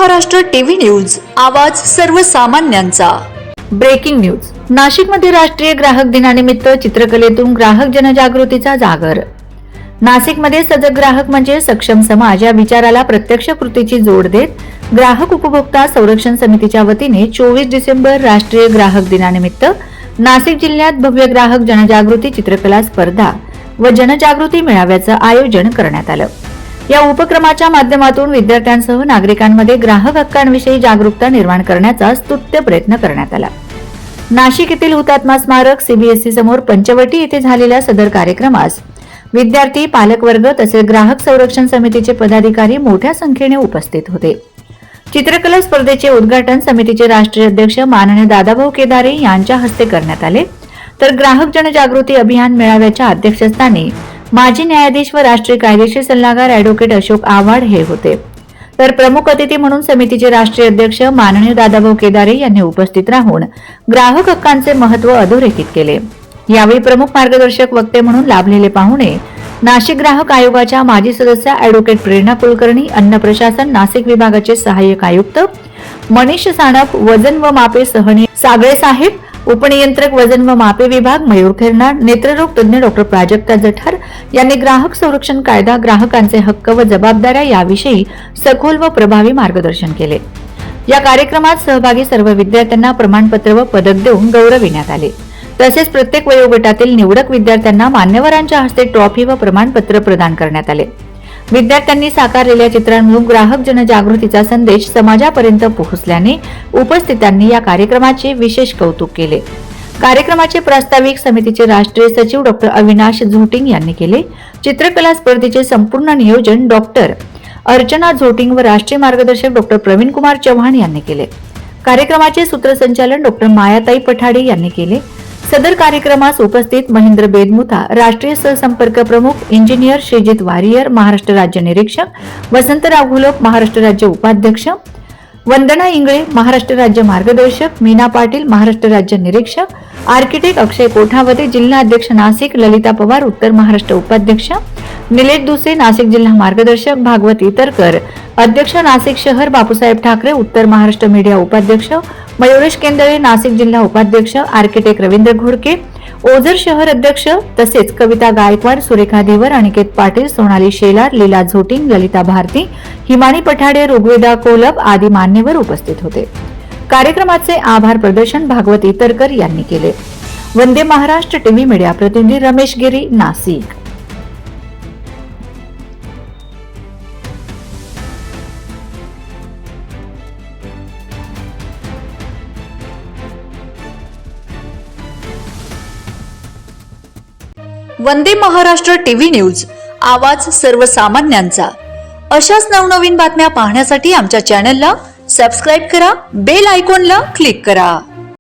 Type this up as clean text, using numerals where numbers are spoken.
Maharashtra TV news, आवाज सर्वसामान्यांचा। Breaking news. नाशिकमध्ये राष्ट्रीय ग्राहक दिनानिमित्त चित्रकलेतून ग्राहक जनजागृतीचा जागर। नाशिकमध्ये सजग ग्राहक म्हणजे सक्षम समाज या विचाराला प्रत्यक्ष कृतीची जोड देत ग्राहक उपभोक्ता संरक्षण समितीच्या वतीने 24 डिसेंबर राष्ट्रीय ग्राहक दिनानिमित्त नाशिक जिल्ह्यात भव्य ग्राहक जनजागृती चित्रकला स्पर्धा व जनजागृती मेळाव्याचं आयोजन करण्यात आलं। या उपक्रमाच्या माध्यमातून विद्यार्थ्यांसह नागरिकांमध्ये ग्राहक हक्कांविषयी जागरूकता निर्माण करण्याचा स्तुत्य प्रयत्न करण्यात आला। नाशिक येथील हुतात्मा स्मारक सीबीएसई समोर पंचवटी येथे झालेल्या सदर कार्यक्रमास विद्यार्थी, पालकवर्ग तसेच ग्राहक संरक्षण समितीचे पदाधिकारी मोठ्या संख्येने उपस्थित होते। चित्रकला स्पर्धेचे उद्घाटन समितीचे राष्ट्रीय अध्यक्ष माननीय दादाभाऊ केदारे यांच्या हस्ते करण्यात आले, तर ग्राहक जनजागृती अभियान मेळाव्याच्या अध्यक्षस्थानी माजी न्यायाधीश व राष्ट्रीय कायदेशीर सल्लागार ॲडव्होकेट अशोक आव्हाड हे होते, तर प्रमुख अतिथी म्हणून समितीचे राष्ट्रीय अध्यक्ष माननीय दादाभाऊ केदारे यांनी उपस्थित राहून ग्राहक हक्कांचे महत्त्व अधोरेखित केले। यावेळी प्रमुख मार्गदर्शक वक्ते म्हणून लाभलेले पाहुणे नाशिक ग्राहक आयोगाच्या माजी सदस्य ॲडव्होकेट प्रेरणा कुलकर्णी, अन्न प्रशासन नाशिक विभागाचे सहाय्यक आयुक्त मनीष सानप, वजन व मापे सहनी सागळे साहेब, उपनियंत्रक वजन व मापे विभाग मयूर खैरनार, नेत्ररोग तज्ञ डॉक्टर प्राजक्ता जठार यांनी ग्राहक संरक्षण कायदा, ग्राहकांचे हक्क व जबाबदाऱ्या याविषयी सखोल व प्रभावी मार्गदर्शन केले। या कार्यक्रमात सहभागी सर्व विद्यार्थ्यांना प्रमाणपत्र व पदक देऊन गौरविण्यात आले। तसेच प्रत्येक वयोगटातील निवडक विद्यार्थ्यांना मान्यवरांच्या हस्ते ट्रॉफी व प्रमाणपत्र प्रदान करण्यात आले। विद्यार्थ्यांनी साकारलेल्या चित्रांमधून ग्राहक जनजागृतीचा संदेश समाजापर्यंत पोहोचल्याने उपस्थितांनी या कार्यक्रमाचे विशेष कौतुक केले। कार्यक्रमाचे प्रास्ताविक समितीचे राष्ट्रीय सचिव डॉक्टर अविनाश झोटिंग यांनी केले। चित्रकला स्पर्धेचे संपूर्ण नियोजन डॉक्टर अर्चना झोटिंग व राष्ट्रीय मार्गदर्शक डॉक्टर प्रवीण कुमार चव्हाण यांनी केले। कार्यक्रमाचे सूत्रसंचालन डॉक्टर मायाताई पठाडे यांनी केले। सदर कार्यक्रमास उपस्थित महेंद्र बेदमुथा, राष्ट्रीय सहसंपर्क प्रमुख इंजिनियर श्रीजित वारियर, महाराष्ट्र राज्य निरीक्षक वसंतराव घोलप, महाराष्ट्र राज्य उपाध्यक्ष वंदना इंगळे, महाराष्ट्र राज्य मार्गदर्शक मीना पाटील, महाराष्ट्र राज्य निरीक्षक आर्किटेक्ट अक्षय कोठावते, जिल्हा अध्यक्ष नाशिक ललिता पवार, उत्तर महाराष्ट्र उपाध्यक्ष निलेश दुसे, नाशिक जिल्हा मार्गदर्शक भागवत इतरकर, अध्यक्ष नाशिक शहर बापूसाहेब ठाकरे, उत्तर महाराष्ट्र मीडिया उपाध्यक्ष मयुरेश केंदळे, नाशिक जिल्हा उपाध्यक्ष आर्किटेक्ट रवींद्र घोडके, ओझर शहर अध्यक्ष तसेच कविता गायकवाड, सुरेखा धीवर, अनिकेत पाटील, सोनाली शेलार, लीला झोटिंग, ललिता भारती, हिमानी पठाडे, ऋग्वेदा कोलप आदी मान्यवर उपस्थित होते। कार्यक्रमाचे आभार प्रदर्शन भागवत इतरकर यांनी केले। वंदे महाराष्ट्र टीव्ही मीडिया प्रतिनिधी रमेश गिरी, नाशिक। वंदे महाराष्ट्र टीव्ही न्यूज, आवाज सर्वसामान्यांचा। अशाच नवनवीन बातम्या पाहण्यासाठी आमच्या चॅनलला सबस्क्राईब करा, बेल आयकॉनला क्लिक करा।